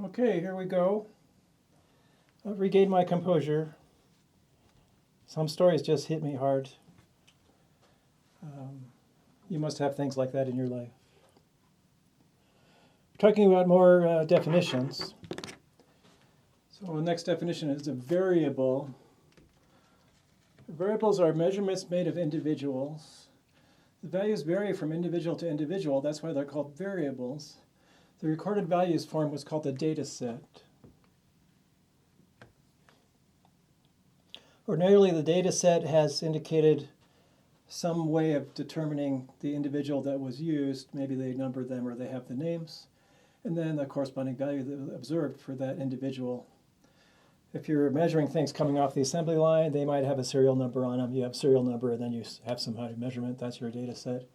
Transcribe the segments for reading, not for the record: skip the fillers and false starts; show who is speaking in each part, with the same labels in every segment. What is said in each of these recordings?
Speaker 1: Okay, here we go. I've regained my composure. Some stories just hit me hard. You must have things like that in your life. Talking about more definitions. So the next definition is a variable. Variables are measurements made of individuals. The values vary from individual to individual. That's why they're called variables. The recorded values form what's called a data set. Ordinarily, the data set has indicated some way of determining the individual that was used. Maybe they number them or they have the names, and then the corresponding value that observed for that individual. If you're measuring things coming off the assembly line, they might have a serial number on them. You have serial number, and then you have some kind of measurement. That's your data set.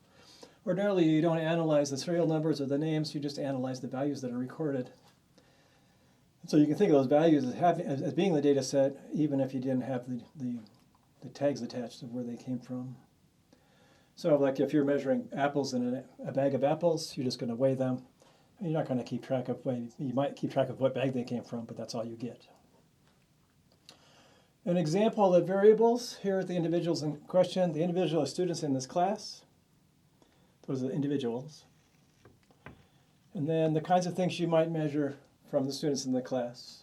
Speaker 1: Ordinarily, you don't analyze the serial numbers or the names. You just analyze the values that are recorded. So you can think of those values as being the data set, even if you didn't have the tags attached of where they came from. So like if you're measuring apples in a bag of apples, you're just going to weigh them. You're not going to keep track of, you might keep track of what bag they came from, but that's all you get. An example of variables, here are the individuals in question. The individual students in this class. Those are the individuals. And then the kinds of things you might measure from the students in the class.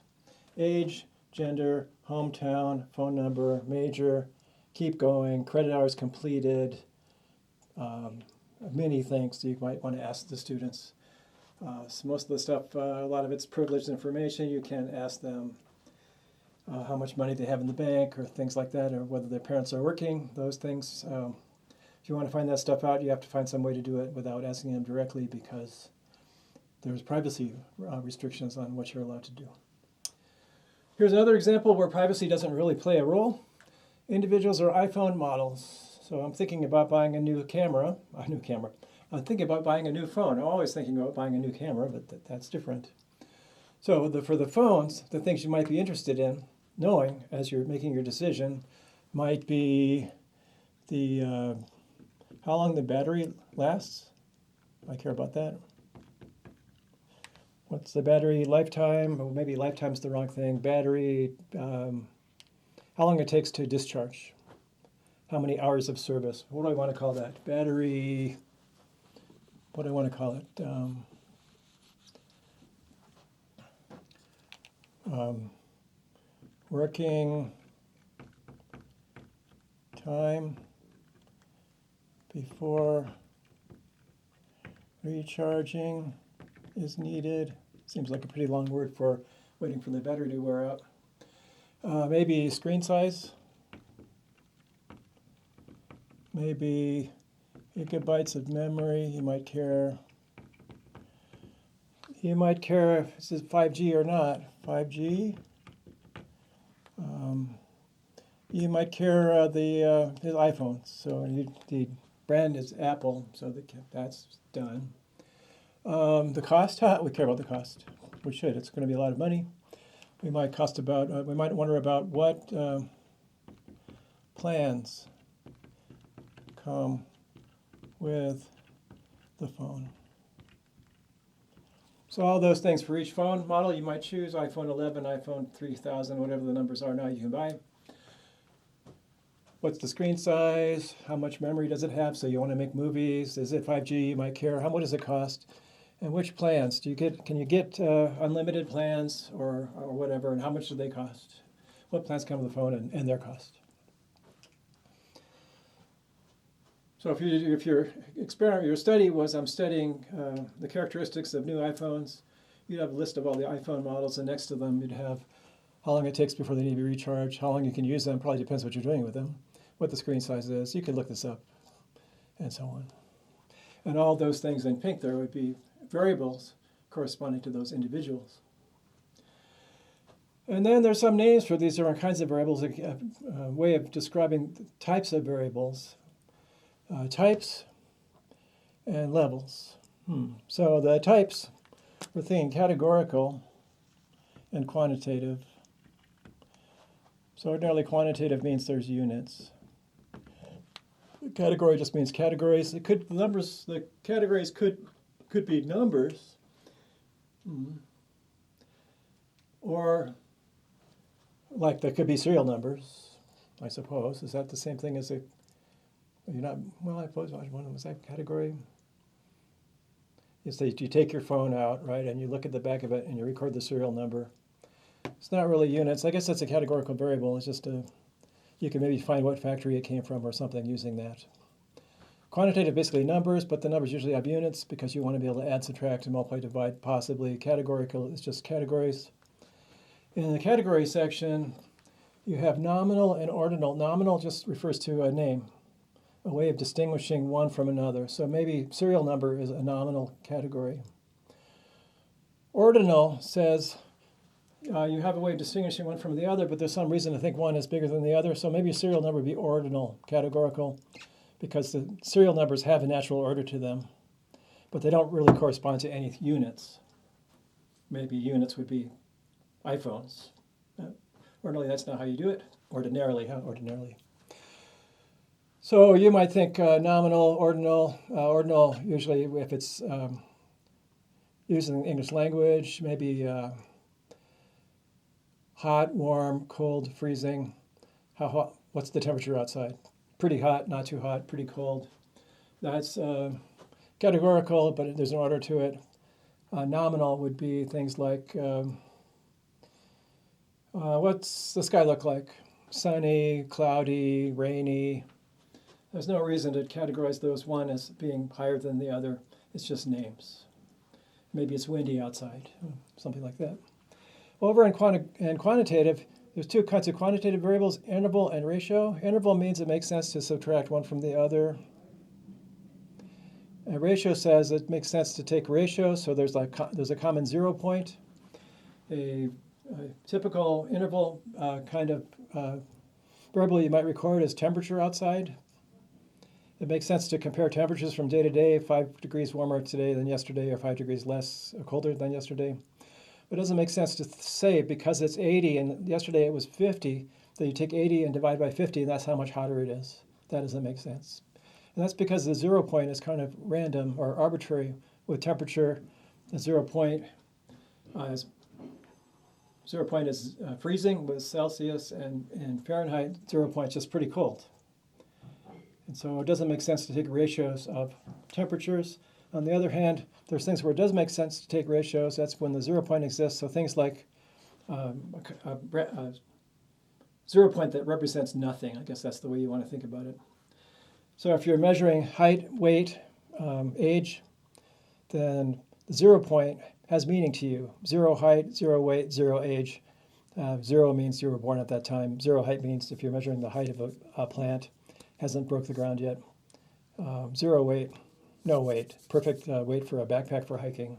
Speaker 1: Age, gender, hometown, phone number, major, keep going, credit hours completed, many things that you might want to ask the students. So most of the stuff, a lot of it's privileged information. You can ask them how much money they have in the bank or things like that, or whether their parents are working, those things. If you want to find that stuff out, you have to find some way to do it without asking them directly because there's privacy restrictions on what you're allowed to do. Here's another example where privacy doesn't really play a role. Individuals are iPhone models. So I'm thinking about buying a new camera. I'm thinking about buying a new phone. I'm always thinking about buying a new camera, but that's different. So for the phones, the things you might be interested in knowing as you're making your decision might be the how long the battery lasts. I care about that. What's the battery lifetime? Or maybe lifetime's the wrong thing. Battery, how long it takes to discharge. How many hours of service. What do I want to call that? Battery, what do I want to call it? Working time before recharging is needed. Seems like a pretty long word for waiting for the battery to wear out. Maybe screen size. Maybe gigabytes of memory. You might care if this is 5G or not. 5G. You might care the iPhone. So the brand is Apple, so that's done. The cost, we care about the cost. We should. It's going to be a lot of money. We might wonder about what plans come with the phone. So all those things for each phone model, you might choose iPhone 11, iPhone 3000, whatever the numbers are now you can buy. What's the screen size? How much memory does it have? So you want to make movies? Is it 5G? You might care. What does it cost? And which plans do you get? Can you get unlimited plans or whatever? And how much do they cost? What plans come with the phone and their cost? So if your study was I'm studying the characteristics of new iPhones, you'd have a list of all the iPhone models, and next to them you'd have how long it takes before they need to be recharged, how long you can use them. Probably depends what you're doing with them, what the screen size is. You could look this up, and so on. And all those things in pink there would be variables corresponding to those individuals. And then there's some names for these different kinds of variables, a way of describing types of variables. Types and levels. So the types, we're thinking categorical and quantitative. So ordinarily quantitative means there's units. Category just means categories. The categories could be numbers. Or like there could be serial numbers, I suppose. Is that the same thing as a, you're not, well, I suppose one was that category. You say you take your phone out, right, and you look at the back of it and you record the serial number. It's not really units. I guess that's a categorical variable. It's just you can maybe find what factory it came from or something using that. Quantitative, basically numbers, but the numbers usually have units because you want to be able to add, subtract, and multiply, divide, possibly. Categorical is just categories. In the category section, you have nominal and ordinal. Nominal just refers to a name, a way of distinguishing one from another. So maybe serial number is a nominal category. Ordinal says you have a way of distinguishing one from the other, but there's some reason to think one is bigger than the other. So maybe a serial number would be ordinal, categorical, because the serial numbers have a natural order to them, but they don't really correspond to any units. Maybe units would be iPhones. Ordinarily, that's not how you do it. Ordinarily, huh? Ordinarily. So you might think nominal, ordinal. Ordinal, usually if it's used in the English language, maybe hot, warm, cold, freezing. How hot? What's the temperature outside? Pretty hot, not too hot, pretty cold. That's categorical, but there's an order to it. Nominal would be things like, what's the sky look like? Sunny, cloudy, rainy. There's no reason to categorize those one as being higher than the other. It's just names. Maybe it's windy outside, something like that. Over in quantitative, there's two kinds of quantitative variables, interval and ratio. Interval means it makes sense to subtract one from the other. And ratio says it makes sense to take ratios, so there's a common 0 point. A typical interval kind of variable you might record is temperature outside. It makes sense to compare temperatures from day to day, 5 degrees warmer today than yesterday, or 5 degrees less or colder than yesterday. But it doesn't make sense to say because it's 80 and yesterday it was 50, that you take 80 and divide by 50 and that's how much hotter it is. That doesn't make sense. And that's because the 0 point is kind of random or arbitrary with temperature. The 0 point is freezing with Celsius, and in Fahrenheit, 0 point is just pretty cold. And so it doesn't make sense to take ratios of temperatures. On the other hand, there's things where it does make sense to take ratios. That's when the 0 point exists. So things like a 0 point that represents nothing. I guess that's the way you want to think about it. So if you're measuring height, weight, age, then the 0 point has meaning to you. 0 height, 0 weight, 0 age. 0 means you were born at that time. 0 height means if you're measuring the height of a plant, hasn't broke the ground yet. 0 weight, no weight. Perfect weight for a backpack for hiking.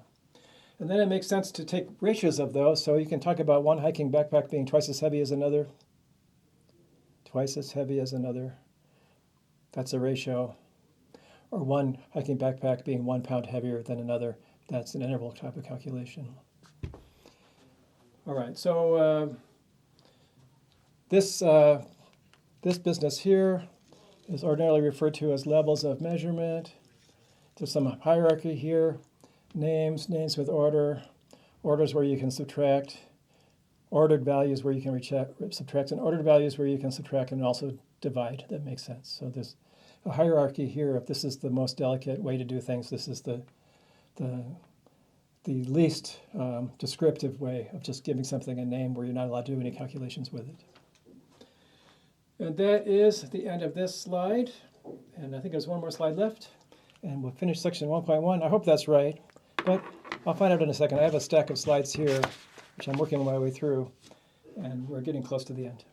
Speaker 1: And then it makes sense to take ratios of those. So you can talk about one hiking backpack being twice as heavy as another. Twice as heavy as another. That's a ratio. Or one hiking backpack being 1 pound heavier than another. That's an interval type of calculation. All right, so this business here is ordinarily referred to as levels of measurement. There's some hierarchy here. Names with order, orders where you can subtract, ordered values where you can subtract, and ordered values where you can subtract and also divide. That makes sense. So there's a hierarchy here. If this is the most delicate way to do things, this is the least descriptive way of just giving something a name where you're not allowed to do any calculations with it. And that is the end of this slide. And I think there's one more slide left. And we'll finish section 1.1. I hope that's right, but I'll find out in a second. I have a stack of slides here, which I'm working my way through, and we're getting close to the end.